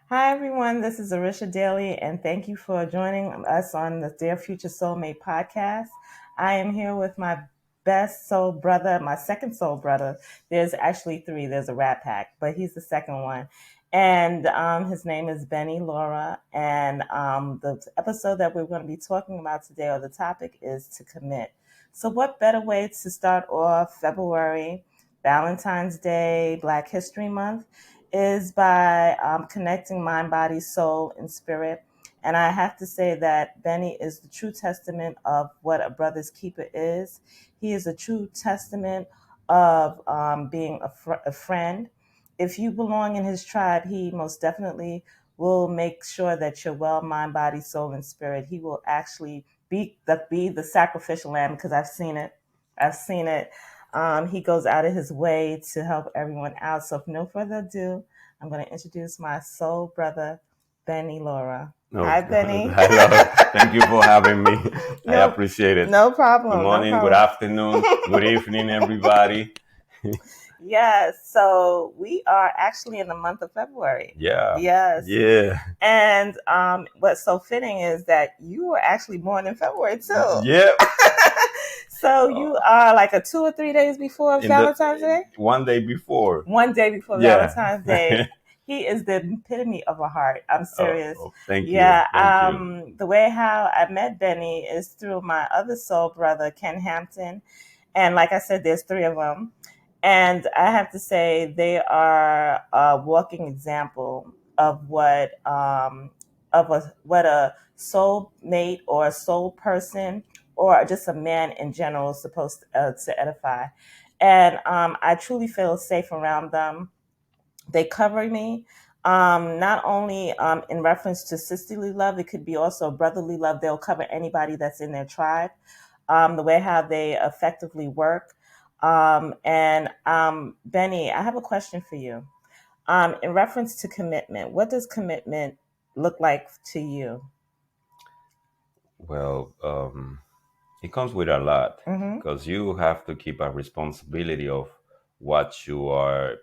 Hi, everyone. This is Arisha Daly, and thank you for joining us on the Dear Future Soulmate podcast. I am here with my best soul brother, my second soul brother. There's actually three. There's a rat pack, but he's the second one. And his name is Benie Lora. And the episode that we're going to be talking about today, or the topic, is to commit. So, what better way to start off February, Valentine's Day, Black History Month, is by connecting mind, body, soul, and spirit. And I have to say that Benie is the true testament of what a brother's keeper is. He is a true testament of being a friend. If you belong in his tribe, he most definitely will make sure that you're well, mind, body, soul, and spirit. He will actually be the sacrificial lamb, because I've seen it. I've seen it. He goes out of his way to help everyone out. So, with no further ado, I'm going to introduce my soul brother, Benie Lora. No, Hi, Benie. hello. Thank you for having me. I No, appreciate it. no problem. Good morning, No good problem. afternoon, good evening, everybody. Yes. So we are actually in the month of February. Yeah. Yes. Yeah. And what's so fitting is that you were actually born in February too. Yeah. So you are like a 2 or 3 days before Valentine's Day? One day before. One day before Yeah. Valentine's Day. He is the epitome of a heart. I'm serious. Thank you. Yeah. Thank you. The way how I met Benie is through my other soul brother, Ken Hampton. And like I said, there's three of them. And I have to say, they are a walking example of what a soul mate or a soul person or just a man in general is supposed to edify. And I truly feel safe around them. They cover me, not only in reference to sisterly love, it could be also brotherly love. They'll cover anybody that's in their tribe, the way how they effectively work. And Benie, I have a question for you. In reference to commitment, what does commitment look like to you? Well, it comes with a lot Mm-hmm. because you have to keep a responsibility of what you are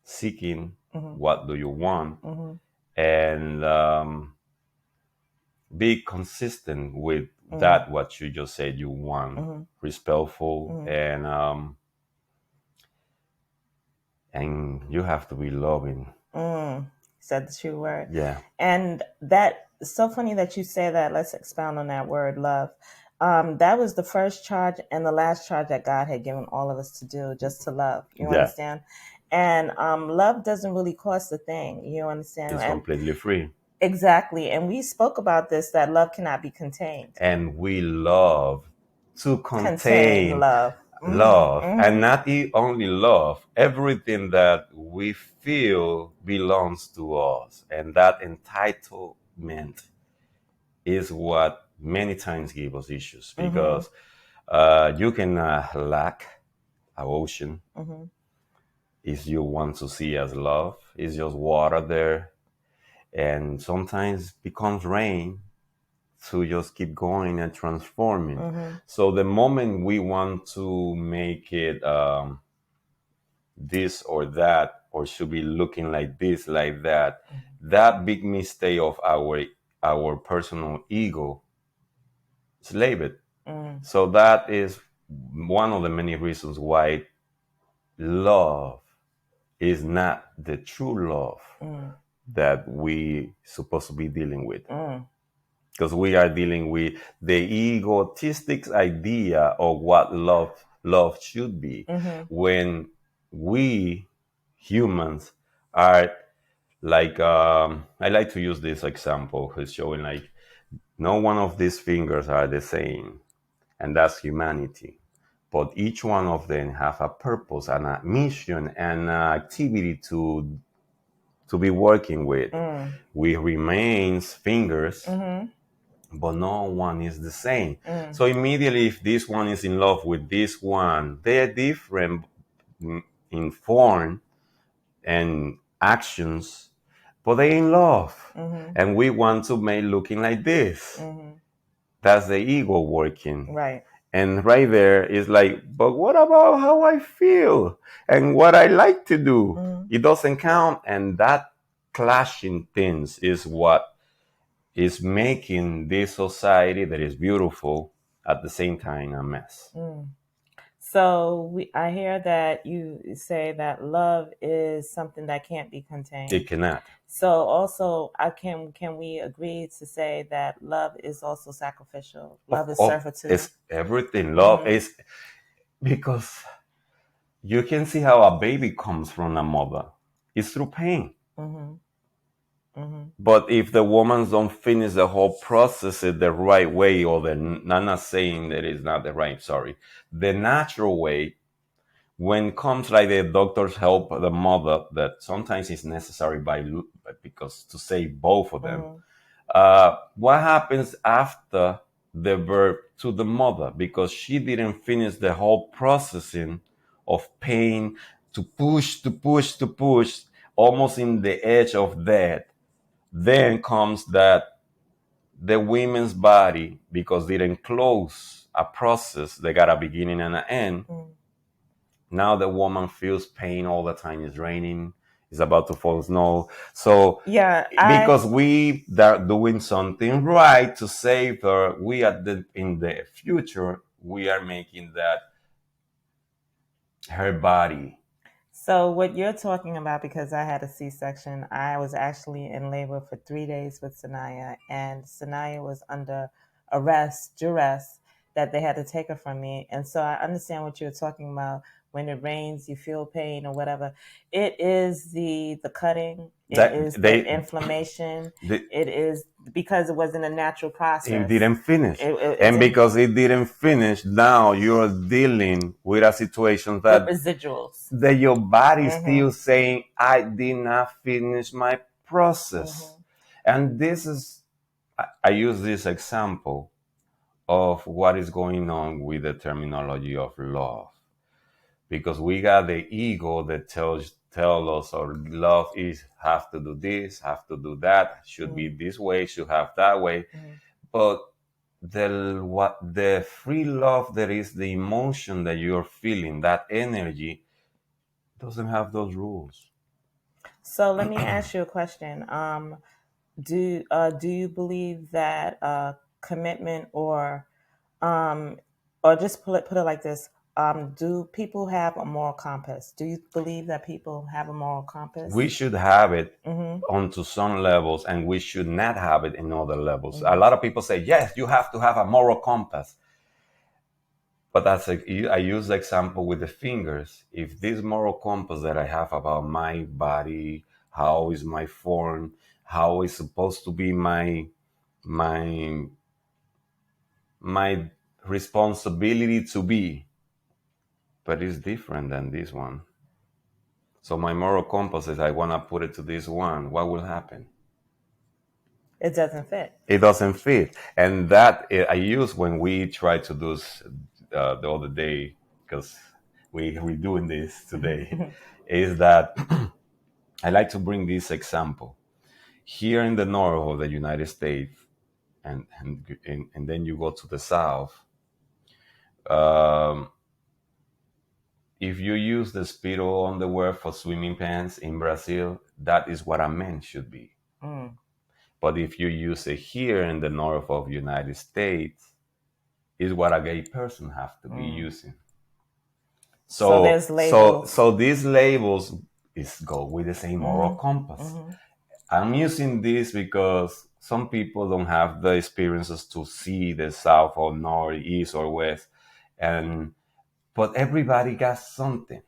seeking, Mm-hmm. what do you want, Mm-hmm. and be consistent with that what you just said you want, Mm-hmm. respectful, Mm-hmm. and you have to be loving. Said the true word. Yeah. And that it's so funny that you say that. Let's expound on that word, love. That was the first charge and the last charge that God had given all of us to do, just to love. You Yeah. understand? And love doesn't really cost a thing. You understand? It's And completely free. exactly. And we spoke about this, that love cannot be contained. And we love to Contain contain love. love, Mhm. and not only love, everything that we feel belongs to us, and that entitlement is what many times give us issues because you can lack an ocean if you want to see as love. It's just water there, and sometimes becomes rain to just keep going and transforming. So the moment we want to make it this or that, or should be looking like this, like that, that big mistake of our personal ego slave it. So that is one of the many reasons why love is not the true love that we supposed to be dealing with. Because we are dealing with the egotistic idea of what love should be, when we humans are like I like to use this example, who's showing like no one of these fingers are the same, and that's humanity, but each one of them have a purpose and a mission and an activity to be working with. We remains fingers, but no one is the same. So immediately, if this one is in love with this one, they're different in form and actions, but they're in love. And we want to make looking like this. That's the ego working. Right. And right there is like, but what about how I feel and what I like to do? It doesn't count. And that clashing things is what is making this society that is beautiful at the same time a mess. So I hear that you say that love is something that can't be contained. It cannot. So also, can we agree to say that love is also sacrificial? Love is servitude. It's everything. Love is, because you can see how a baby comes from a mother. It's through pain. But if the woman don't finish the whole process in the right way, or I'm not saying that it's not the right, sorry, the natural way, when comes like the doctors help the mother, that sometimes is necessary because to save both of them. What happens after the birth to the mother, because she didn't finish the whole processing of pain, to push, almost in the edge of death. Then comes that the women's body, because they didn't close a process, they got a beginning and an end. Now the woman feels pain all the time. It's raining, it's about to fall snow. So because we are doing something right to save her, we in the future, we are making that her body. So what you're talking about, because I had a C-section, I was actually in labor for 3 days with Sanaya, and Sanaya was under duress, that they had to take her from me. And so I understand what you're talking about. When it rains, you feel pain or whatever. It is the cutting. It is the inflammation. It is because it wasn't a natural process. It didn't finish. Because it didn't finish, now you're dealing with a situation that with residuals. That your body is still saying, I did not finish my process. And this is, I use this example of what is going on with the terminology of love. Because we got the ego that tell us, or love is have to do this, have to do that, should be this way, should have that way. But the free love, that is the emotion that you're feeling, that energy, doesn't have those rules. So let me ask you a question. Do you believe that commitment, or just put it like this? Do people have a moral compass? Do you believe that people have a moral compass? We should have it onto some levels, and we should not have it in other levels. A lot of people say, yes, you have to have a moral compass. But I use the example with the fingers. If this moral compass that I have about my body, how is my form, how is supposed to be my responsibility to be, but it's different than this one. So my moral compass is, I want to put it to this one. What will happen? It doesn't fit. It doesn't fit. And that I use when we try to do the other day, because we're doing this today, is that I like to bring this example. Here in the north of the United States, and then you go to the south, if you use the Speedo underwear for swimming pants in Brazil, that is what a man should be. But if you use it here in the north of the United States, is what a gay person have to be using. So there's labels. So these labels go with the same moral compass. I'm using this because some people don't have the experiences to see the south or north, east or west, but everybody got something.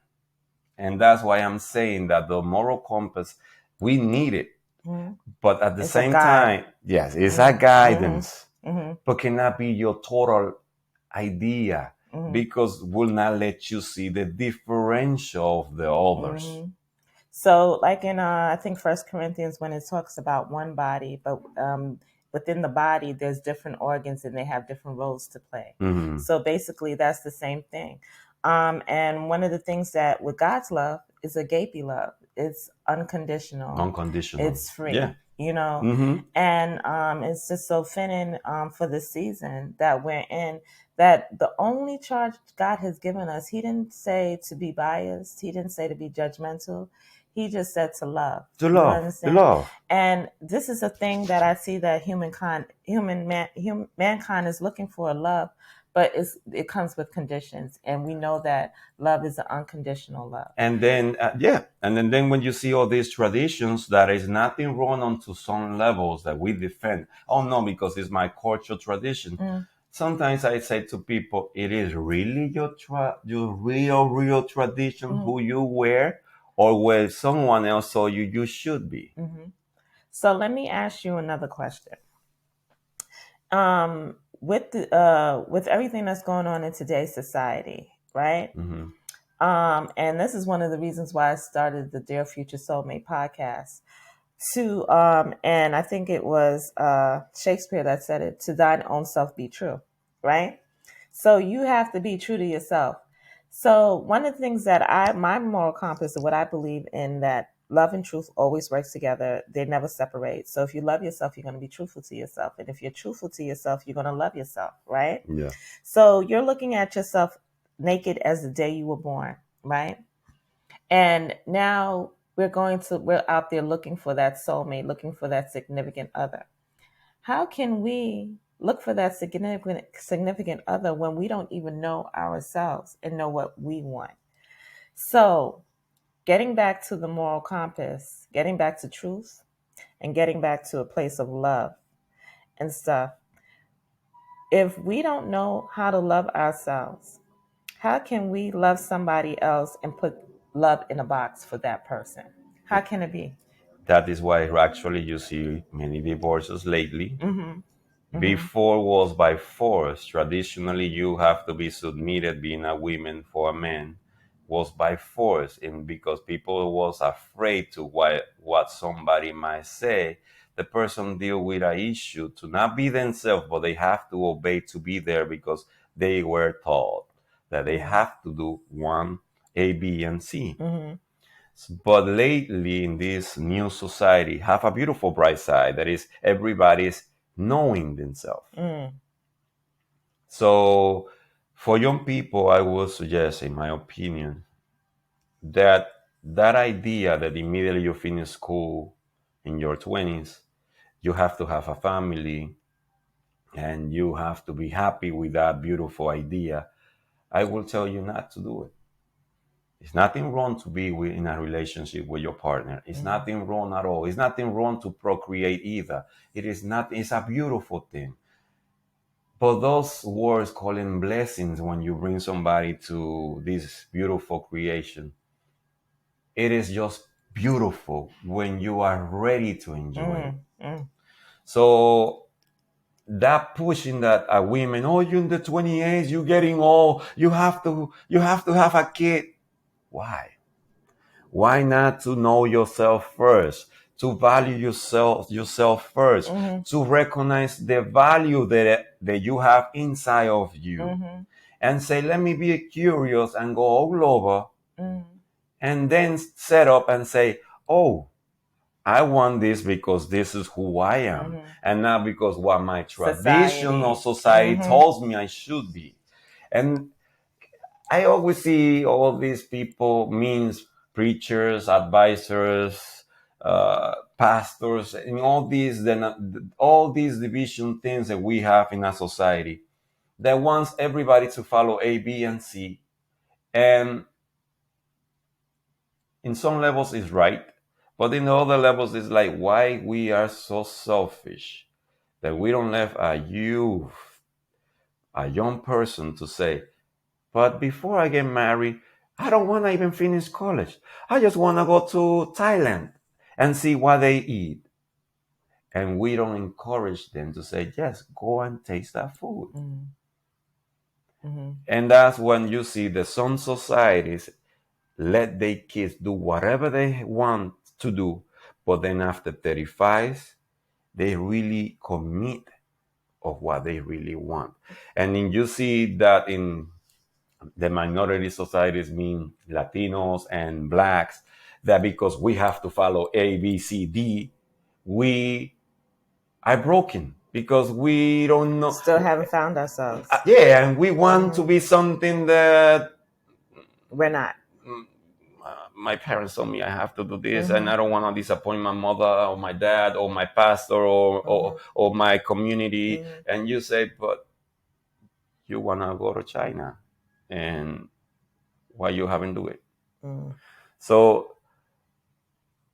And that's why I'm saying that the moral compass, we need it. But at the same time, yes, it's a guidance, but cannot be your total idea, because will not let you see the differential of the others. So like in, I think 1 Corinthians, when it talks about one body, but within the body, there's different organs and they have different roles to play. So basically that's the same thing. And one of the things that with God's love is agape love. It's unconditional. It's free. Yeah. And it's just so fitting for the season that we're in, that the only charge God has given us, he didn't say to be biased. He didn't say to be judgmental. He just said to love. To You love. To understand? love. And this is a thing that I see that mankind is looking for love, but it comes with conditions, and we know that love is an unconditional love. And then then when you see all these traditions, there is nothing wrong onto some levels that we defend. Oh no, because it's my cultural tradition. Sometimes I say to people, it is really your real tradition who you wear, or where someone else saw you should be. So let me ask you another question. With everything that's going on in today's society, right? And this is one of the reasons why I started the Dear Future Soulmate podcast. And I think it was Shakespeare that said it, to thine own self be true, right? So you have to be true to yourself. So one of the things that my moral compass, what I believe in, that love and truth always works together. They never separate. So if you love yourself, you're going to be truthful to yourself. And if you're truthful to yourself, you're going to love yourself, right? Yeah. So you're looking at yourself naked as the day you were born, right? And now we're out there looking for that soulmate, looking for that significant other. How can we look for that significant other when we don't even know ourselves and know what we want? So getting back to the moral compass, getting back to truth, and getting back to a place of love and stuff. If we don't know how to love ourselves, how can we love somebody else and put love in a box for that person? How can it be? That is why actually you see many divorces lately. Before was by force. Traditionally, you have to be submitted, being a woman for a man was by force, and because people was afraid to what somebody might say, the person deal with an issue to not be themselves, but they have to obey to be there because they were taught that they have to do one A, B, and C. But lately in this new society have a beautiful bright side, that is everybody's knowing themselves. So for young people, I would suggest, in my opinion, that idea that immediately you finish school in your 20s, you have to have a family and you have to be happy with that beautiful idea, I will tell you not to do it. It's nothing wrong to be in a relationship with your partner. It's nothing wrong at all. It's nothing wrong to procreate either. It's a beautiful thing. But those words calling blessings when you bring somebody to this beautiful creation, it is just beautiful when you are ready to enjoy it. So that pushing that a women, oh, you're in the 28, you're getting old, you have to have a kid. Why? Why not to know yourself first, to value yourself first, to recognize the value that you have inside of you, and say, let me be curious and go all over, and then set up and say, oh, I want this because this is who I am, and not because what my tradition or society tells me I should be. And I always see all these people, means preachers, advisors, pastors, and all these division things that we have in our society that wants everybody to follow A, B, and C. And in some levels it's right, but in other levels it's like, why we are so selfish that we don't let a young person to say, but before I get married, I don't want to even finish college. I just want to go to Thailand and see what they eat. And we don't encourage them to say, yes, go and taste that food. And that's when you see that some societies let their kids do whatever they want to do, but then after 35, they really commit of what they really want. And then you see that in the minority societies, mean Latinos and blacks, that because we have to follow A, B, C, D, we are broken because we don't know. Still haven't found ourselves. Yeah, and we want to be something that we're not. my parents told me I have to do this, and I don't want to disappoint my mother or my dad or my pastor or my community. And you say, but you want to go to China, and why you haven't do it? So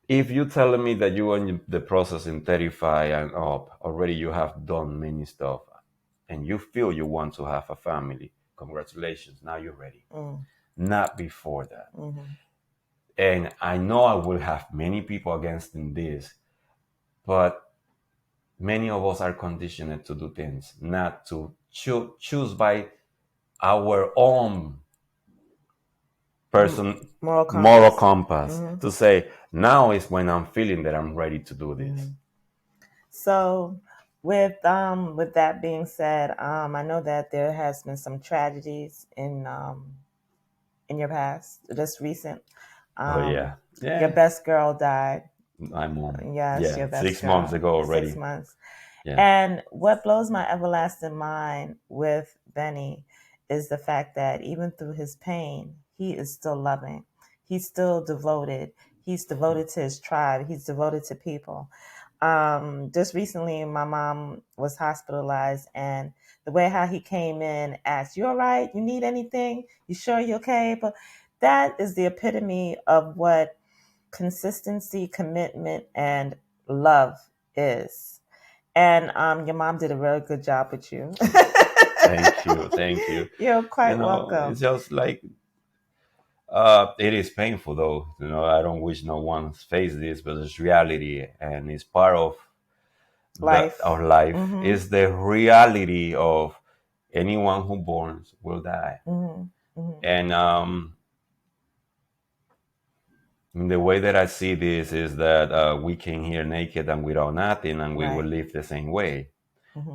if you telling me that you are in the process in 35 and up, already you have done many stuff, and you feel you want to have a family, congratulations, now you're ready. Not before that. And I know I will have many people against in this, but many of us are conditioned to do things, not to choose by our own moral compass to say, now is when I'm feeling that I'm ready to do this. So with that being said, I know that there has been some tragedies in your past, just recent. Your best girl died. My mom. Yes, your best 6 months ago already. 6 months. And what blows my everlasting mind with Benie is the fact that even through his pain, he is still loving. He's still devoted. He's devoted to his tribe. He's devoted to people. Just recently, my mom was hospitalized, and the way how he came in, asked, "You all right? You need anything? You sure you're okay?" But that is the epitome of what consistency, commitment, and love is. And your mom did a really good job with you. Thank you. You're quite welcome. It's just like it is painful, though. I don't wish no one face this, but it's reality, and it's part of life. Our life. Is the reality of anyone who born will die. And the way that I see this is that we came here naked and without nothing, and we will live the same way.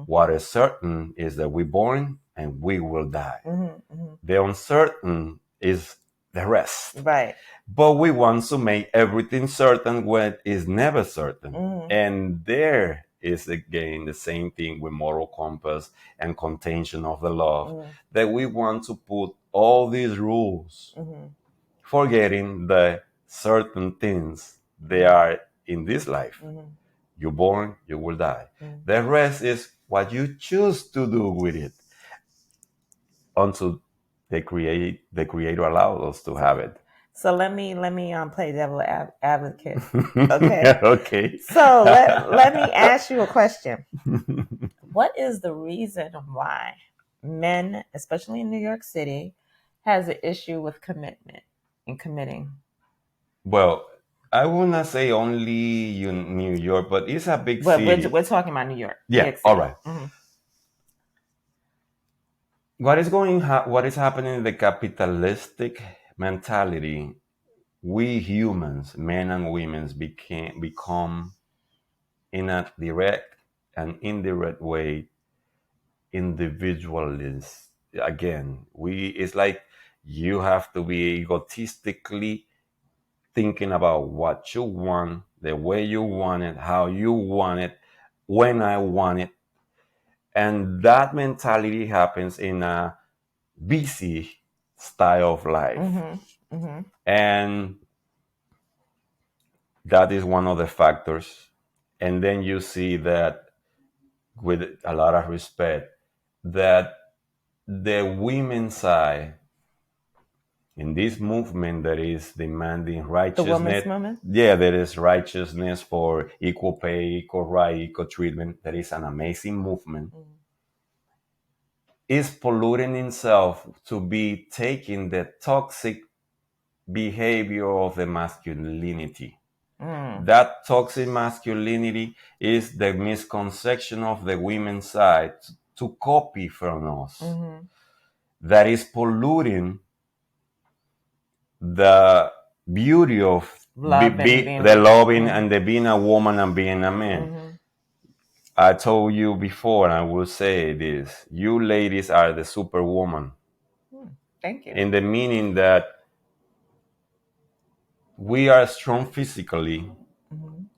What is certain is that we're born and we will die. The uncertain is the rest. Right. But we want to make everything certain when it's never certain. And there is again the same thing with moral compass and contention of the love, that we want to put all these rules, forgetting the certain things they are in this life. You're born, you will die. The rest is what you choose to do with it until the creator allows us to have it. So let me play devil advocate. Okay. Okay. So let me ask you a question. What is the reason why men, especially in New York City, has an issue with commitment and committing? Well, I will not say only New York, but it's a big city. We're talking about New York. Yeah. All right. What is happening in the capitalistic mentality? We humans, men and women, become in a direct and indirect way individualists. Again, it's like you have to be egotistically thinking about what you want, the way you want it, how you want it, when I want it. And that mentality happens in a busy style of life. And that is one of the factors. And then you see that, with a lot of respect, that the women's side in this movement that is demanding righteousness. The women's movement? Yeah, there is righteousness for equal pay, equal right, equal treatment. That is an amazing movement. Is polluting itself to be taking the toxic behavior of the masculinity. That toxic masculinity is the misconception of the women's side to copy from us. That is polluting the beauty of the loving and the being a woman and being a man. I told you before, and I will say this: you ladies are the superwoman. Thank you. In the meaning that we are strong physically,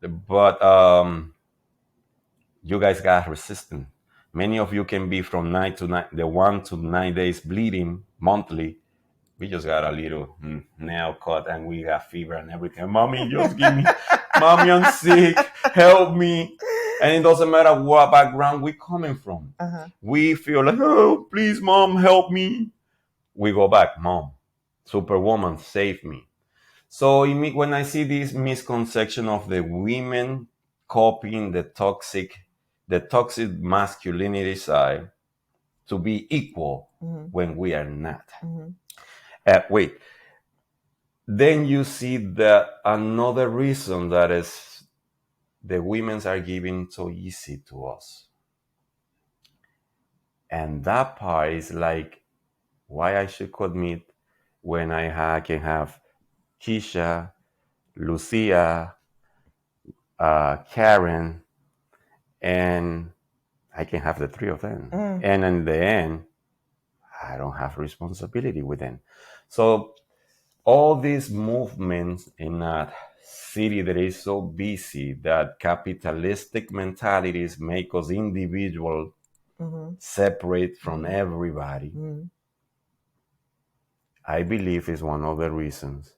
but you guys got resistance. Many of you can be from 1 to 9 days bleeding monthly, We just got a little nail cut and we got fever and everything. Mommy, just give me, mommy, I'm sick. Help me. And it doesn't matter what background we're coming from. We feel like, oh, please, mom, help me. We go back, mom, superwoman, save me. So when I see this misconception of the women copying the toxic masculinity side to be equal when we are not. Wait, then you see that another reason that is the women's are giving so easy to us. And that part is like why I should commit when I can have Keisha, Lucia, Karen, and I can have the three of them. And in the end, I don't have responsibility with them. So all these movements in a city that is so busy that capitalistic mentalities make us individual, separate from everybody. I believe is one of the reasons,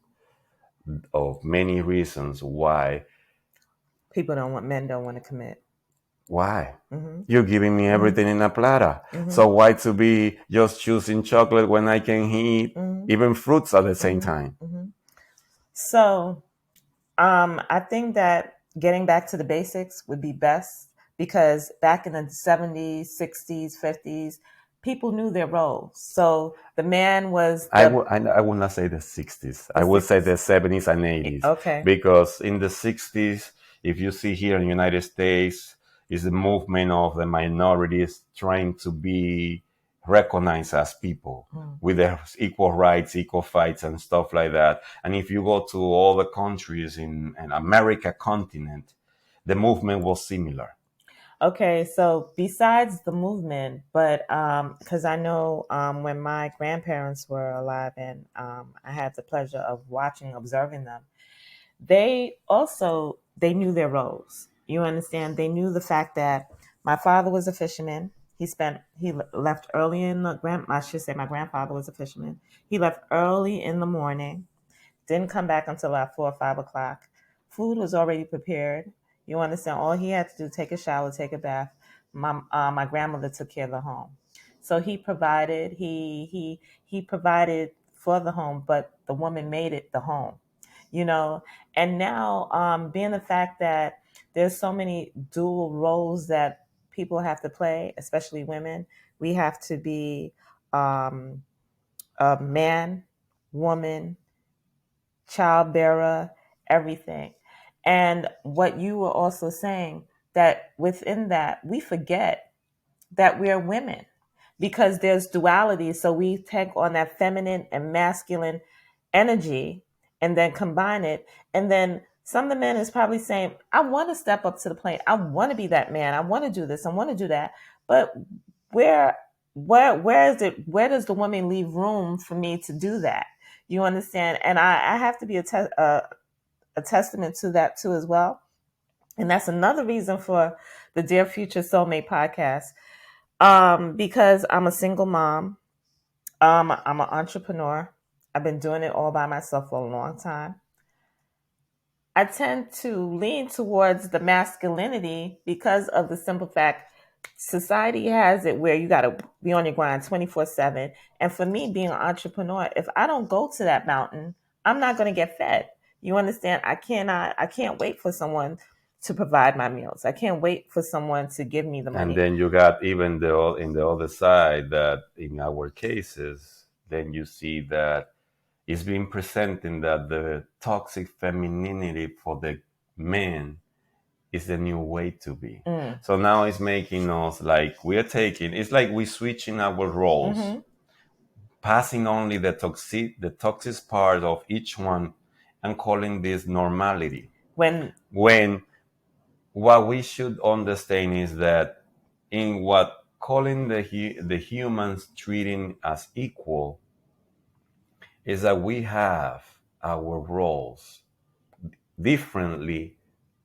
of many reasons why men don't want to commit. Why? You're giving me everything in a platter. So why to be just choosing chocolate when I can eat even fruits at the same time? So I think that getting back to the basics would be best, because back in the 70s, 60s, 50s, people knew their roles. So the man was... I will not say the 60s. I would say the 70s and 80s. Okay. Because in the 60s, if you see here in the United States, is the movement of the minorities trying to be recognized as people with their equal rights, equal fights, and stuff like that. And if you go to all the countries in America continent, the movement was similar. Okay, so besides the movement, but because I know when my grandparents were alive and I had the pleasure of observing them, they knew their roles. You understand? They knew the fact that my father was a fisherman. He left early in I should say my grandfather was a fisherman. He left early in the morning, didn't come back until about 4 or 5 o'clock. Food was already prepared. You understand? All he had to do, take a shower, take a bath. My grandmother took care of the home. So he provided. He provided for the home, but the woman made it the home. And now being the fact that there's so many dual roles that people have to play, especially women, we have to be a man, woman, child bearer, everything. And what you were also saying, that within that, we forget that we're women, because there's duality. So we take on that feminine and masculine energy and then combine it. And then some of the men is probably saying, I want to step up to the plate. I want to be that man. I want to do this. I want to do that. But where is it? Where does the woman leave room for me to do that? You understand? And I have to be a testament to that too as well. And that's another reason for the Dear Future Soulmate podcast. Because I'm a single mom. I'm an entrepreneur. I've been doing it all by myself for a long time. I tend to lean towards the masculinity because of the simple fact society has it where you got to be on your grind 24/7. And for me, being an entrepreneur, if I don't go to that mountain, I'm not going to get fed. You understand? I can't wait for someone to provide my meals. I can't wait for someone to give me the money. And then you got even in the other side that in our cases, then you see that it's being presenting that the toxic femininity for the men is the new way to be. So now it's making us like it's like we're switching our roles, passing only the toxic part of each one and calling this normality. When what we should understand is that in what calling the humans treating as equal is that we have our roles differently,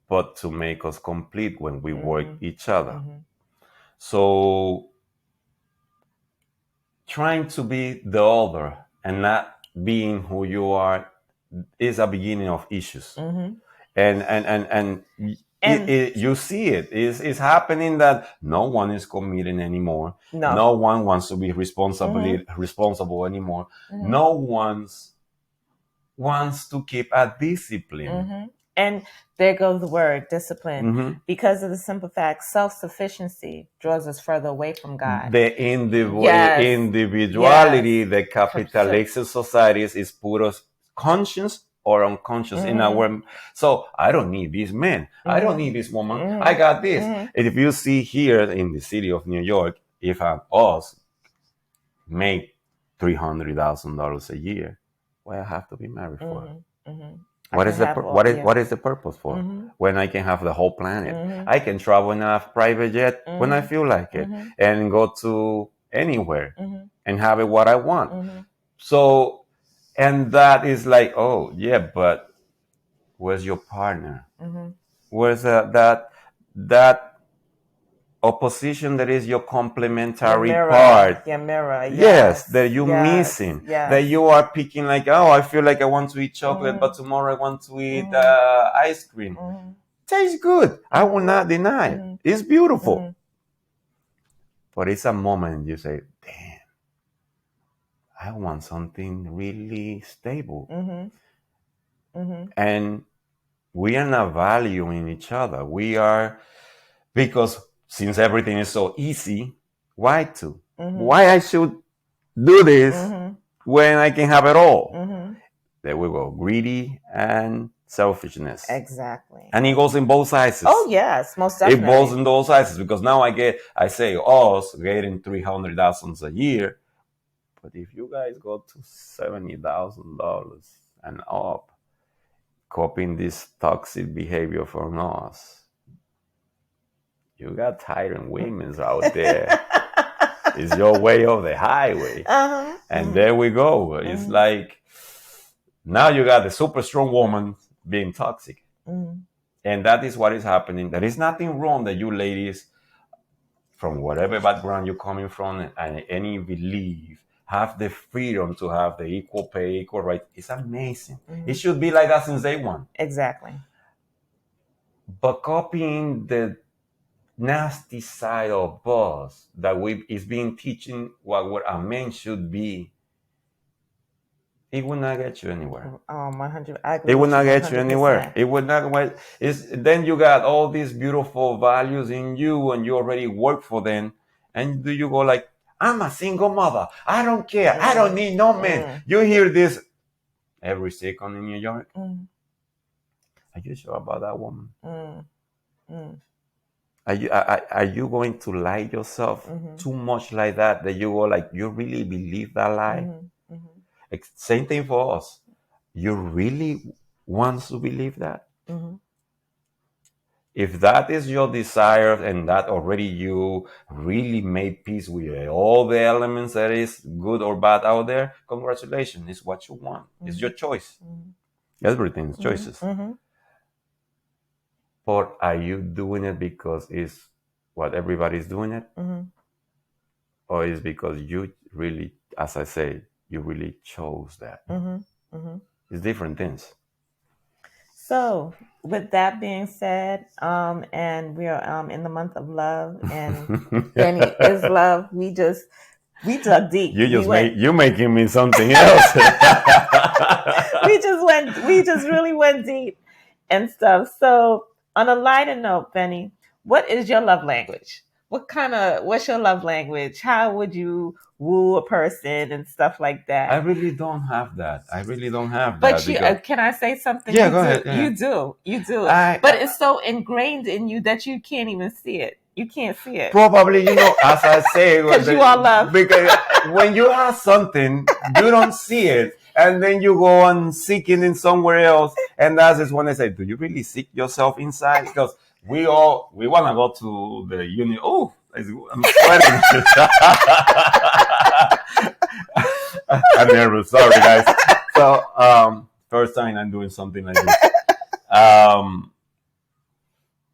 but to make us complete when we work each other. So trying to be the other and not being who you are is a beginning of issues. And you see it's happening that no one is committing anymore. No one wants to be responsible anymore. No one wants to keep a discipline. And there goes the word discipline. Because of the simple fact, self-sufficiency draws us further away from God. The individuality, the capitalistic societies is put conscious or unconscious in our. So I don't need this man. I don't need this woman. I got this. And if you see here in the city of New York, if us make $300,000 a year, why I have to be married for? What is the purpose for? When I can have the whole planet, I can travel in a private jet when I feel like it, and go to anywhere and have it what I want. So, and that is like, oh yeah, but where's your partner? Where's that opposition that is your complementary part? Your mirror. Yes, that you're missing. That you are picking like, oh, I feel like I want to eat chocolate, but tomorrow I want to eat ice cream. Tastes good. I will not deny. It's beautiful. But it's a moment you say, damn, I want something really stable. And we are not valuing each other. We are, because since everything is so easy, why to? Why I should do this when I can have it all? There we go. Greedy and selfishness. Exactly. And it goes in both sizes. Oh, yes, most definitely. It goes in those sizes, because now I say us getting $300,000 a year. But if you guys go to $70,000 and up, copying this toxic behavior from us, you got tyrant women out there. It's your way of the highway. And there we go. It's like, now you got the super strong woman being toxic. And that is what is happening. There is nothing wrong that you ladies, from whatever background you're coming from and any belief, have the freedom to have the equal pay, equal rights. It's amazing. It should be like that since day one. Exactly. But copying the nasty side of us that is being teaching what a man should be, it will not get you anywhere. 100. I agree. It will not get you anywhere. It would not. Then you got all these beautiful values in you, and you already work for them. And do you go like, I'm a single mother. I don't care. I don't need no man. You hear this every second in New York. Are you sure about that woman? Are you going to lie yourself too much like that you go like, you really believe that lie? Same thing for us. You really want to believe that? If that is your desire and that already you really made peace with all the elements that is good or bad out there, congratulations. It's what you want. It's your choice. Everything is choices. But are you doing it because it's what everybody's doing it? Or is because you really, as I say, you really chose that? It's different things. So, with that being said, and we are in the month of love, and Benie is love. We dug deep. You're making me something else. we just really went deep and stuff. So, on a lighter note, Benie, what is your love language? What's your love language? How would you woo a person and stuff like that? I really don't have that. But can I say something? Yeah, go ahead. Yeah. You do. But it's so ingrained in you that you can't even see it. You can't see it. Probably, as I say, because you all love. Because when you have something, you don't see it, and then you go on seeking in somewhere else, and that is when I say, do you really seek yourself inside? Because we want to go to the union. Oh, I'm sweating. I'm nervous. Sorry, guys. So, first time I'm doing something like this.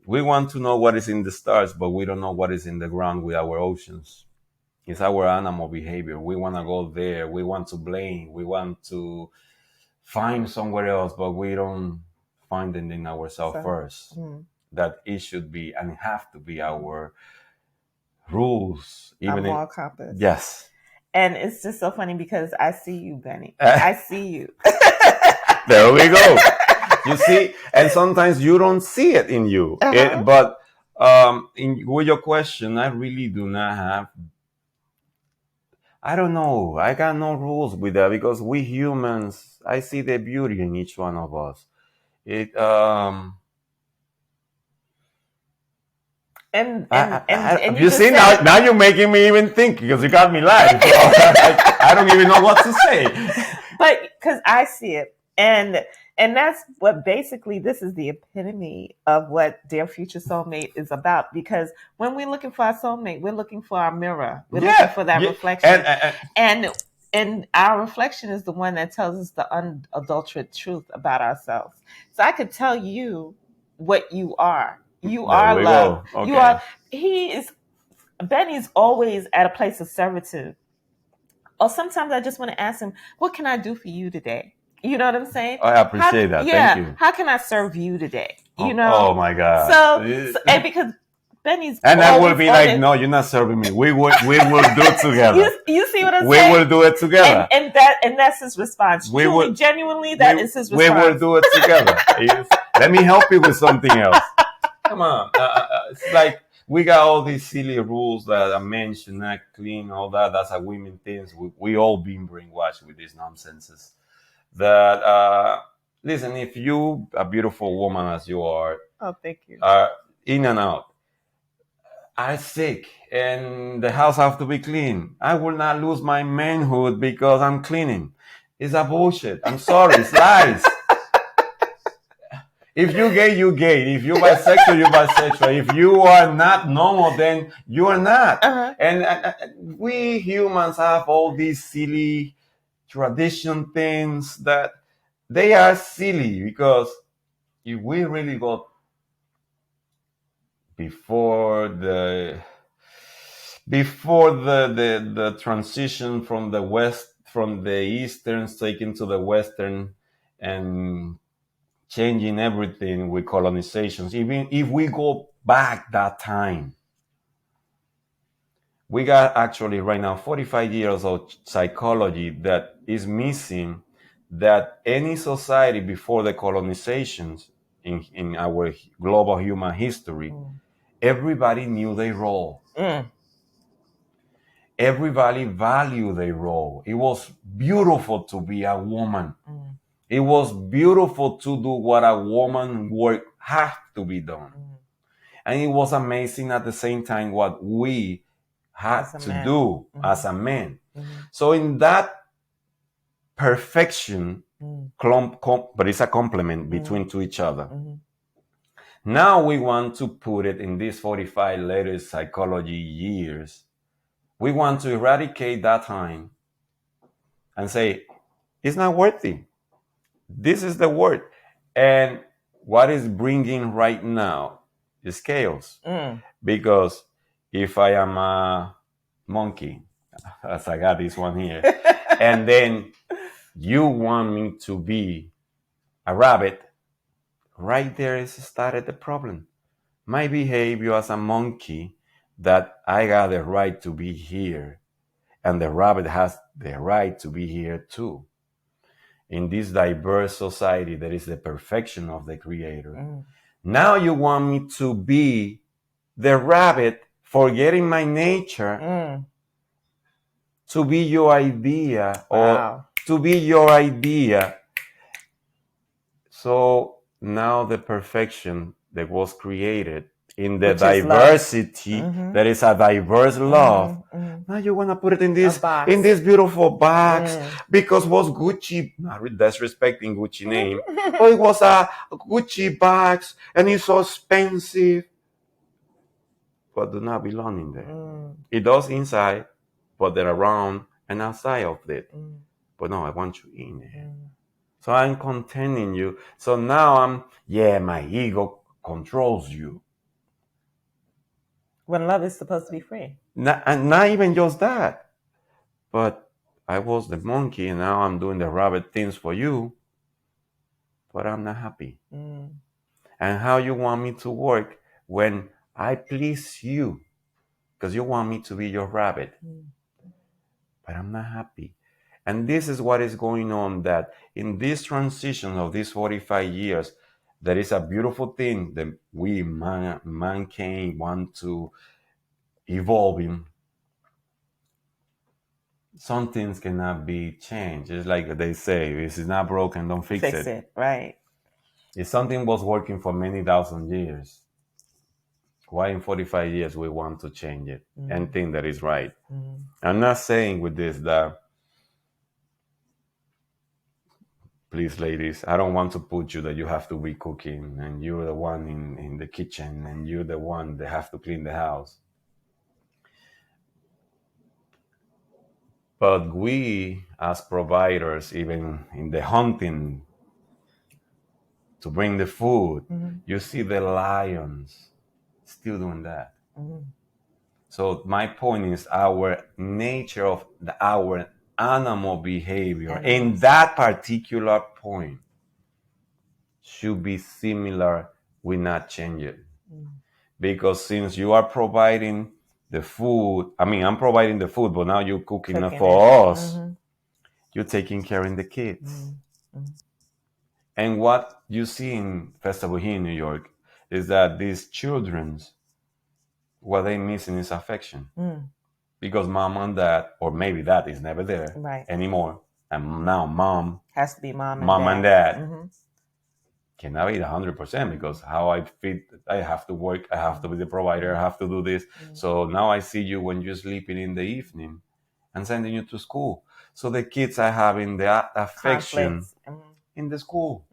We want to know what is in the stars, but we don't know what is in the ground with our oceans. It's our animal behavior. We want to go there. We want to blame. We want to find somewhere else, but we don't find it in ourselves first. That it should be and have to be our rules. Even moral compass. Yes. And it's just so funny because I see you, Benny. I see you. There we go. You see, and sometimes you don't see it in you. But with your question, I really do not have. I don't know. I got no rules with that because we humans, I see the beauty in each one of us. And you see now you're making me even think because you got me lying. So I don't even know what to say. But because I see it, and that's what basically this is the epitome of what Dear Future Soulmate is about. Because when we're looking for our soulmate, we're looking for our mirror. We're looking for that reflection, and our reflection is the one that tells us the unadulterated truth about ourselves. So I could tell you what you are. You are love. Okay. You are. Benny's always at a place of servitude. Or sometimes I just want to ask him, what can I do for you today? You know what I'm saying? I appreciate that. Yeah. Thank you. How can I serve you today? You know? Oh my God. So and because Benny's and I will be like, no, you're not serving me. We will do it together. You see what I'm saying? We will do it together. And that's his response. Genuinely, that is his response. We will do it together. Let me help you with something else. Come on. It's like we got all these silly rules that a man should not clean, all that. That's a women thing. We all been brainwashed with these nonsenses. That listen, if you a beautiful woman as you are, oh, thank you, are in and out, are sick, and the house have to be clean, I will not lose my manhood because I'm cleaning. It's a bullshit. I'm sorry, it's lies. If you're gay, you're gay. If you're bisexual, you're bisexual. If you are not normal, then you are not. And we humans have all these silly tradition things that they are silly because if we really got before the transition from the Eastern taken to the Western and changing everything with colonizations. Even if we go back that time, we got actually right now 45 years of psychology that is missing, that any society before the colonizations in our global human history, everybody knew their role. Everybody valued their role. It was beautiful to be a woman. It was beautiful to do what a woman work had to be done. And it was amazing at the same time what we had to do as a man. So in that perfection, but it's a complement between to each other. Now we want to put it in these 45 latest psychology years. We want to eradicate that time and say, it's not worthy. This is the word. And what is bringing right now is chaos. Because if I am a monkey, as I got this one here, and then you want me to be a rabbit, right there is started the problem. My behavior as a monkey, that I got the right to be here, and the rabbit has the right to be here too. In this diverse society that is the perfection of the Creator. Now you want me to be the rabbit, forgetting my nature, to be your idea, or to be your idea. So now the perfection that was created in the diversity, that is a diverse love. Now you want to put it in this beautiful box because it was Gucci, not disrespecting Gucci name, but it was a Gucci box and it's so expensive, but do not belong in there. It does inside, but they're around and outside of it. But no, I want you in there. So I'm containing you. So now my ego controls you. When love is supposed to be free. And not even just that, but I was the monkey and now I'm doing the rabbit things for you, but I'm not happy. And how you want me to work when I please you because you want me to be your rabbit, but I'm not happy. And this is what is going on, that in this transition of these 45 years, there is a beautiful thing that we mankind want to evolve in. Some things cannot be changed. It's like they say, if it's not broken, don't fix it. Right. If something was working for many thousand years, why in 45 years we want to change it and think that is right? I'm not saying with this that, please, ladies, I don't want to put you that you have to be cooking and you're the one in the kitchen and you're the one that have to clean the house. But we, as providers, even in the hunting to bring the food, you see the lions still doing that. So my point is our nature of our animal behavior in that particular point should be similar. We not change it. Because since you are providing the food, I mean, I'm providing the food, but now you're cooking it for us. You're taking care of the kids. And what you see in festival here in New York is that these children's, what they missing is affection. Because mom and dad, or maybe dad is never there anymore. And now mom has to be mom and dad. Cannot be 100% because how I fit, I have to work, I have to be the provider, I have to do this. So now I see you when you're sleeping in the evening and sending you to school. So the kids are having the affection in the school.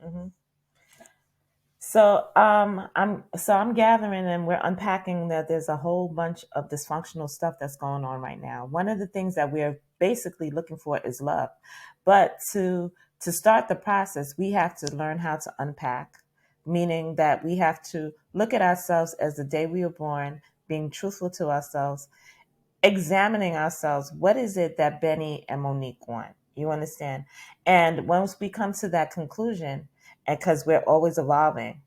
So I'm gathering and we're unpacking that there's a whole bunch of dysfunctional stuff that's going on right now. One of the things that we're basically looking for is love. But to start the process, we have to learn how to unpack, meaning that we have to look at ourselves as the day we were born, being truthful to ourselves, examining ourselves. What is it that Benie and Monique want? You understand? And once we come to that conclusion, and because we're always evolving,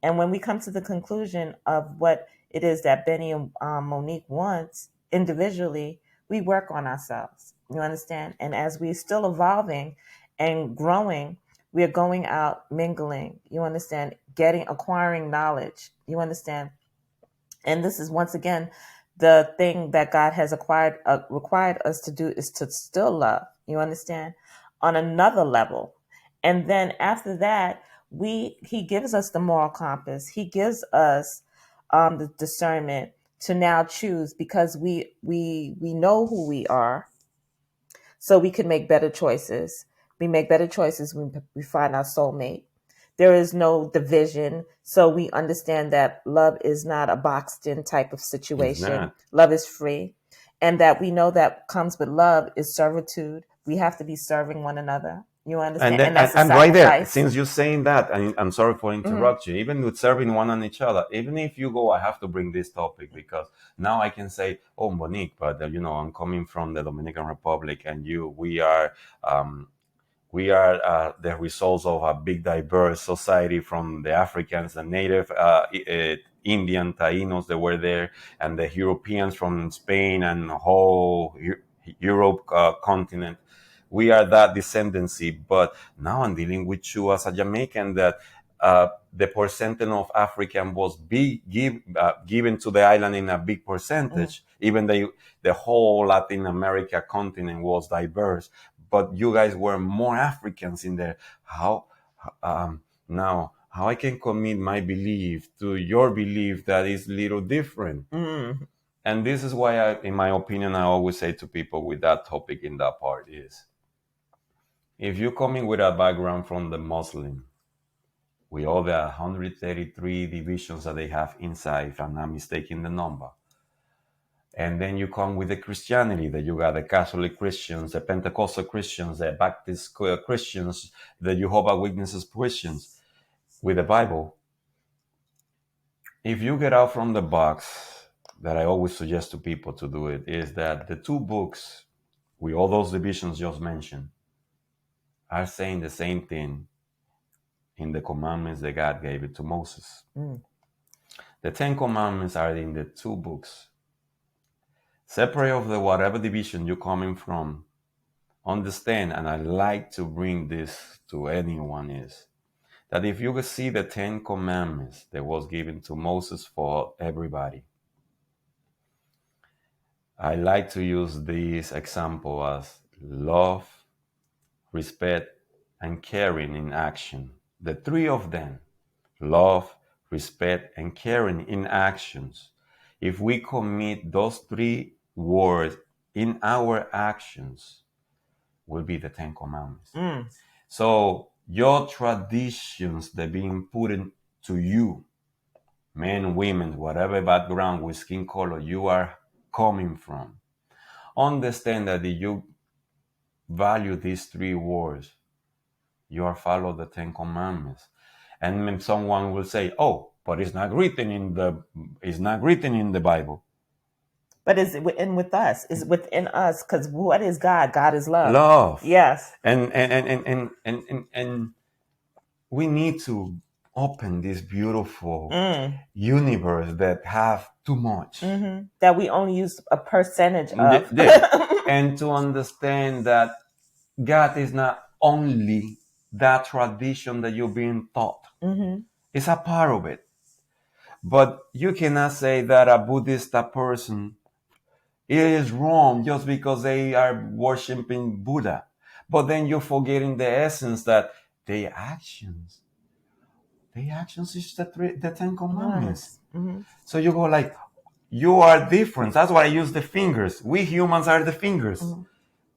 and when we come to the conclusion of what it is that Benie and Monique wants individually, we work on ourselves. You understand? And as we're still evolving and growing, we're going out mingling. You understand? Acquiring knowledge. You understand? And this is once again the thing that God has required us to do, is to still love. You understand? On another level. And then after that, he gives us the moral compass. He gives us the discernment to now choose, because we know who we are, so we can make better choices. We make better choices when we find our soulmate. There is no division, so we understand that love is not a boxed-in type of situation. Love is free, and that we know that comes with love is servitude. We have to be serving one another. You understand? And that's and right there, since you're saying that, and I'm sorry for interrupt you, even with serving one on each other, even if you go, I have to bring this topic because now I can say, oh, Monique, but I'm coming from the Dominican Republic, and we are the results of a big diverse society, from the Africans, the native Indian Tainos that were there, and the Europeans from Spain and the whole Europe continent. We are that descendancy, but now I'm dealing with you as a Jamaican that the percentage of African was given to the island in a big percentage. Even the whole Latin America continent was diverse, but you guys were more Africans in there. How I can commit my belief to your belief that is little different? And this is why in my opinion, I always say to people with that topic in that part is, if you're coming with a background from the Muslim, with all the 133 divisions that they have inside, if I'm not mistaken the number, and then you come with the Christianity, that you got the Catholic Christians, the Pentecostal Christians, the Baptist Christians, the Jehovah's Witnesses Christians, with the Bible. If you get out from the box that I always suggest to people to do it is that the two books, with all those divisions just mentioned, are saying the same thing in the commandments that God gave it to Moses. The 10 commandments are in the two books. Separate of the whatever division you're coming from, understand, and I like to bring this to anyone, is that if you see the 10 commandments that was given to Moses for everybody, I like to use this example as love, respect, and caring in action. The three of them, love, respect, and caring in actions. If we commit those three words in our actions, will be the 10 commandments. So your traditions that being put into you, men, women, whatever background with skin color you are coming from, understand that if you value these three words, you are follow the 10 commandments. And when someone will say, "Oh, but it's not written in the Bible." But is it with us? Is it within us? Because what is God? God is love. Love. Yes. And we need to open this beautiful universe that have too much. That we only use a percentage of. And to understand that God is not only that tradition that you're being taught. It's a part of it. But you cannot say that a Buddhist person is wrong just because they are worshiping Buddha. But then you're forgetting the essence that their actions is the 10 commandments. So you go like, you are different. That's why I use the fingers. We humans are the fingers.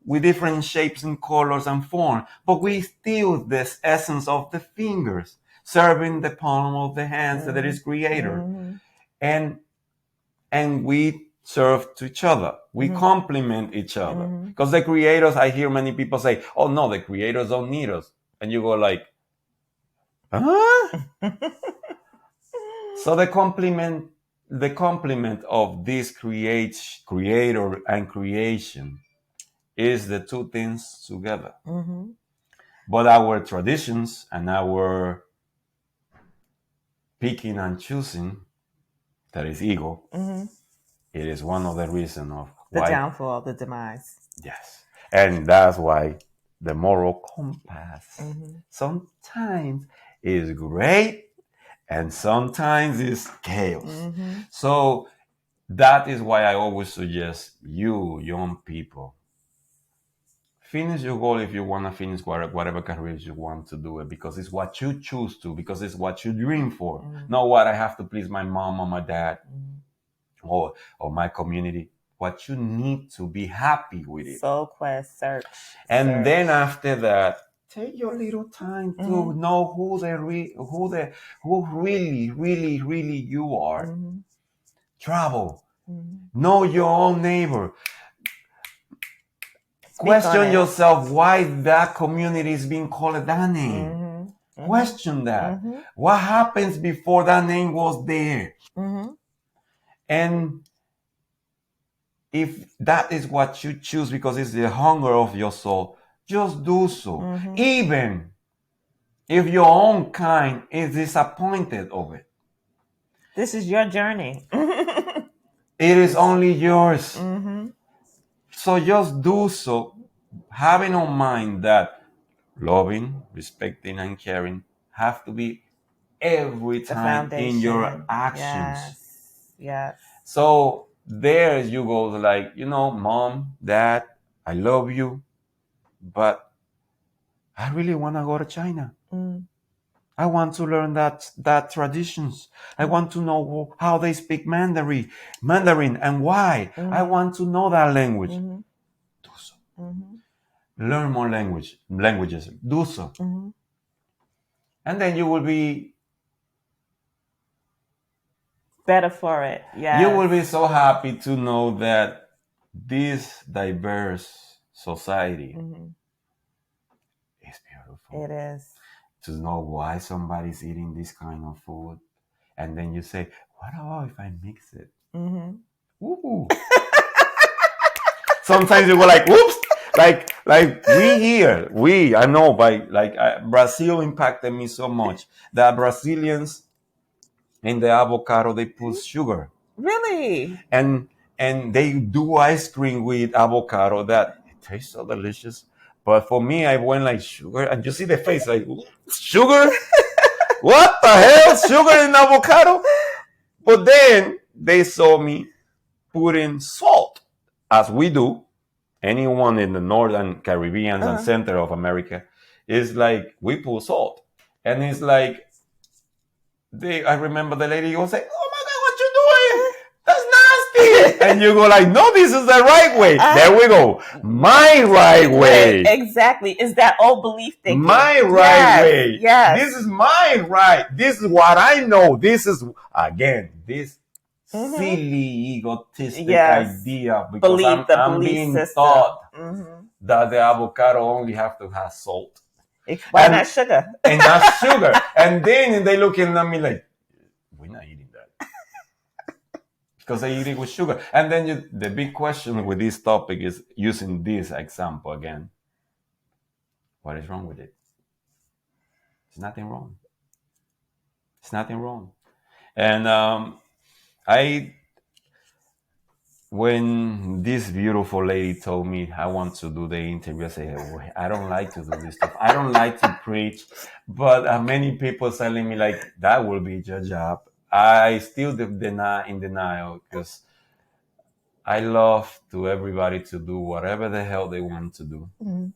With different shapes and colors and form, but we still this essence of the fingers, serving the palm of the hands that is creator. And we serve to each other. We complement each other. Because the creators, I hear many people say, "Oh no, the creators don't need us." And you go like, huh? So the complement of this creator and creation is the two things together. But our traditions and our picking and choosing, that is ego, it is one of the reasons of the downfall, the demise. Yes. And that's why the moral compass sometimes is great and sometimes is chaos. So that is why I always suggest you, young people, finish your goal if you want to finish whatever careers you want to do it, because it's what you choose to, because it's what you dream for. Not what I have to please my mom or my dad or my community. What you need to be happy with it. Soul quest, search. And then after that, take your little time to know who really, really, really you are. Travel. Know your own neighbor. Question yourself why that community is being called that name. Question that. What happens before that name was there? And if that is what you choose because it's the hunger of your soul, just do so. Even if your own kind is disappointed of it. This is your journey. It is only yours. So just do so, having in mind that loving, respecting, and caring have to be every time in your actions. Yes. So there you go, like, Mom, Dad, I love you, but I really want to go to China. I want to learn that traditions. I want to know how they speak Mandarin, and why. I want to know that language. Do so. Learn more languages. Do so. And then you will be better for it. Yeah. You will be so happy to know that this diverse society is beautiful. It is. To know why somebody's eating this kind of food. And then you say, what about if I mix it? Ooh. Sometimes you go like, whoops, like I know, by like Brazil impacted me so much that Brazilians in the avocado they put sugar. Really? And they do ice cream with avocado that it tastes so delicious. But for me, I went like sugar, and you see the face like sugar. What the hell, sugar in avocado? But then they saw me putting salt, as we do. Anyone in the northern Caribbean and center of America is like we put salt, and it's like I remember the lady was like, "Oh my God, what you doing? That's nasty!" And you go like, "No, this is the right way." There we go, my right way. Exactly, is that old belief thinking? My right way. Yes. This is my right. This is what I know. This is again this silly egotistic idea because I'm being taught that the avocado only have to have salt. Why not sugar? And not sugar. And then they looking at me like, we're not eating that. Because they eat it with sugar. And then the big question with this topic is using this example again. What is wrong with it? There's nothing wrong. It's nothing wrong. And when this beautiful lady told me I want to do the interview, I said, oh, I don't like to do this stuff. I don't like to preach. But many people telling me like, that will be your job. I still deny in denial because I love to everybody to do whatever the hell they want to do. Mm-hmm.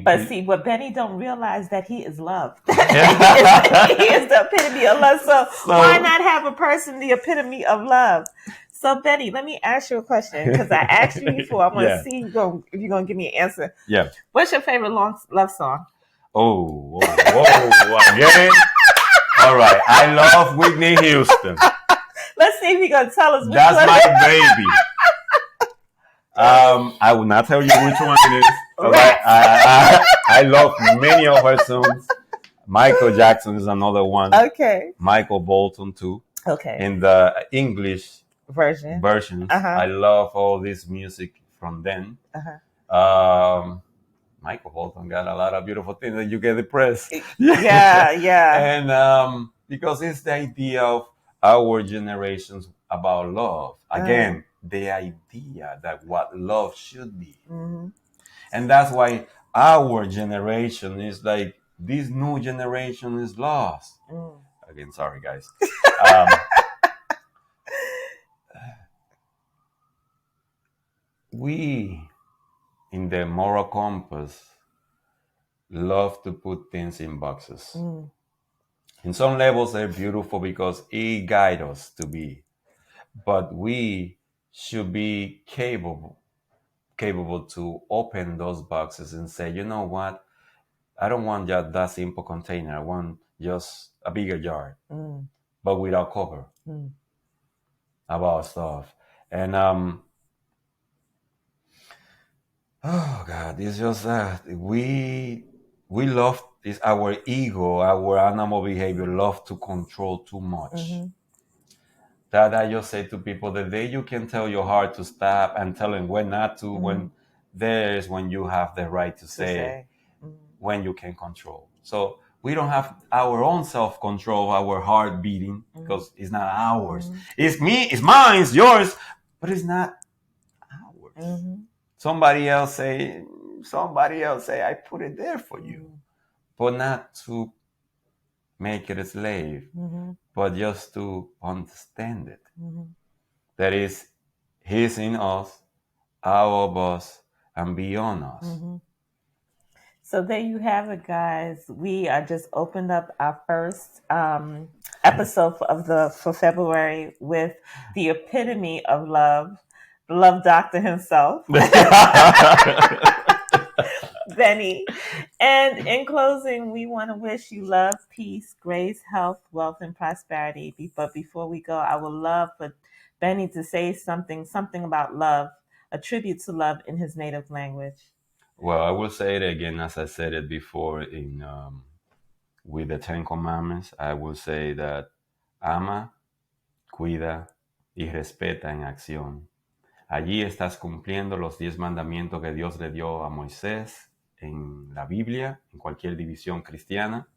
But see, what Benie don't realize that he is loved. He is the epitome of love. So why not have a person the epitome of love? So Benie, let me ask you a question because I asked you before. I want to see if you're gonna give me an answer. Yeah. What's your favorite love song? Oh, again. All right. I love Whitney Houston. Let's see if you're gonna tell us. That's my baby. I will not tell you which one it is. I love many of her songs. Michael Jackson is another one. Okay. Michael Bolton too. Okay. In the English versions, I love all this music from then. Michael Bolton got a lot of beautiful things that you get depressed. Yeah. And because it's the idea of our generations about love. Again, the idea that what love should be. Mm-hmm. And that's why our generation is like, this new generation is lost. Again, sorry, guys. We, in the moral compass, love to put things in boxes. In some levels, they're beautiful because it guides us to be. But we should be capable to open those boxes and say, you know what? I don't want just that simple container. I want just a bigger jar, but without cover about stuff. And oh God, it's just that we love, is our ego, our animal behavior, love to control too much. Mm-hmm. That I just say to people, the day you can tell your heart to stop and tell them when not to, when there's when you have the right to say. When you can control. So we don't have our own self-control, our heart beating, because it's not ours. It's mine, it's yours, but it's not ours. Somebody else say, I put it there for you. But not to make it a slave, but just to understand it. That is, He's in us, out of us, and beyond us. So there you have it, guys. We are just opened up our first episode for February with the epitome of love, the love doctor himself, Benie. And in closing, we want to wish you love, peace, grace, health, wealth, and prosperity. But before we go, I would love for Benie to say something about love, a tribute to love in his native language. Well, I will say it again, as I said it before in with the 10 Commandments. I will say that ama, cuida y respeta en acción. Allí estás cumpliendo los 10 mandamientos que Dios le dio a Moisés en la Biblia, en cualquier división cristiana,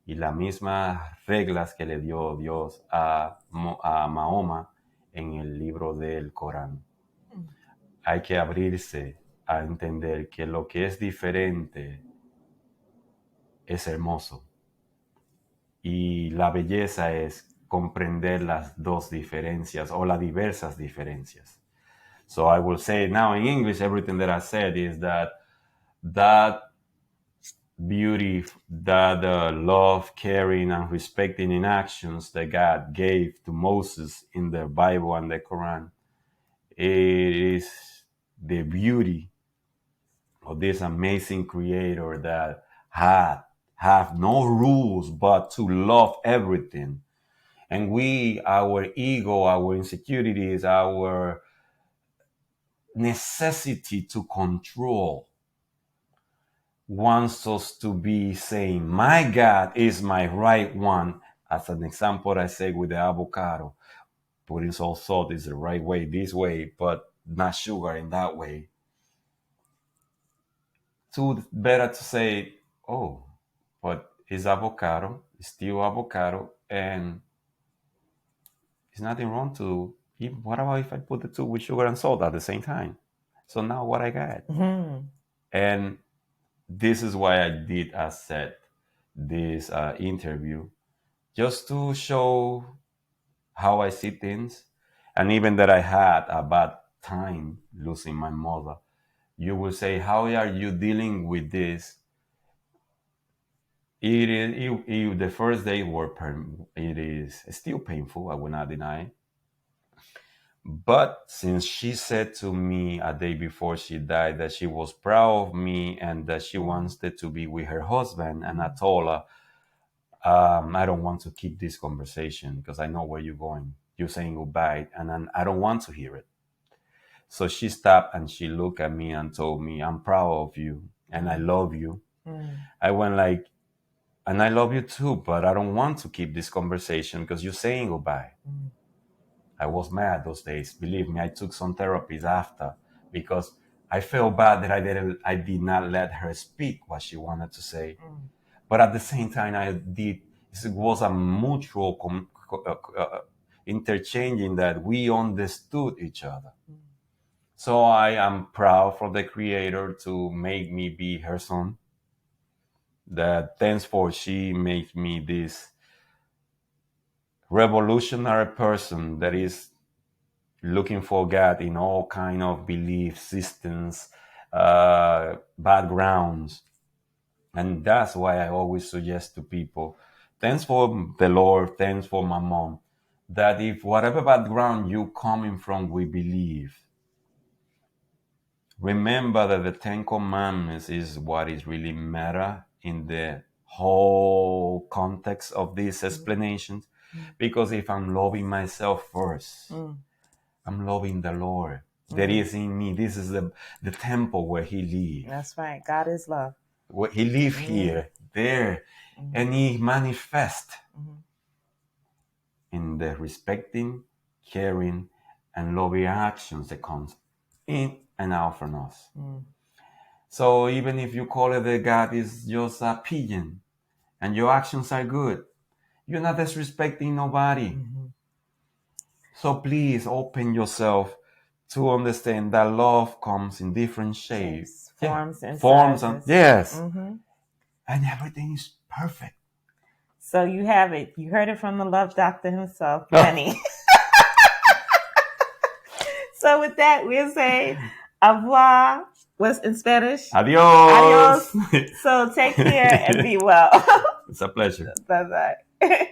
y las mismas reglas que le dio Dios a Mahoma en el libro del Corán. Hay que abrirse a entender que lo que es diferente es hermoso. Y la belleza es comprender las dos diferencias o las diversas diferencias. So I will say now in English, everything that I said is that beauty, that love, caring, and respecting in actions that God gave to Moses in the Bible and the Quran, it is the beauty of this amazing creator that have no rules but to love everything. And we, our ego, our insecurities, our necessity to control wants us to be saying, my God is my right one. As an example, I say with the avocado, putting salt is the right way, this way, but not sugar in that way. Too better to say, oh, but it's avocado, it's still avocado, and there's nothing wrong to eat. What about if I put the two with sugar and salt at the same time? So now what I got? Mm-hmm. And this is why I did, as said, this interview, just to show how I see things. And even that I had a bad time losing my mother, you will say, how are you dealing with this? The first day it is still painful, I will not deny. But since she said to me a day before she died that she was proud of me and that she wanted to be with her husband, and I told her, I don't want to keep this conversation because I know where you're going. You're saying goodbye, and I don't want to hear it. So she stopped and she looked at me and told me, I'm proud of you and I love you. I went like, and I love you too, but I don't want to keep this conversation because you're saying goodbye. I was mad those days. Believe me, I took some therapies after because I felt bad that I did not let her speak what she wanted to say. But at the same time, it was a mutual interchanging that we understood each other. So I am proud for the creator to make me be her son. That thenceforth she made me this revolutionary person that is looking for God in all kind of belief systems, backgrounds. And that's why I always suggest to people, thanks for the Lord, thanks for my mom, that if whatever background you coming from, we believe, remember that the 10 Commandments is what is really matter in the whole context of these explanations. Because if I'm loving myself first, I'm loving the Lord that is in me. This is the temple where he lives. That's right. God is love. Where he lives here, there, and he manifests in the respecting, caring, and loving actions that comes in and out from us. So even if you call it that God is just a pigeon and your actions are good, you're not disrespecting nobody. So please open yourself to understand that love comes in different shapes, forms, and forms, sizes. Yes, and everything is perfect. So you have it. You heard it from the love doctor himself, Benie. So with that, we'll say au revoir. What's in Spanish? Adios. Adios. So take care and be well. It's a pleasure. Bye-bye.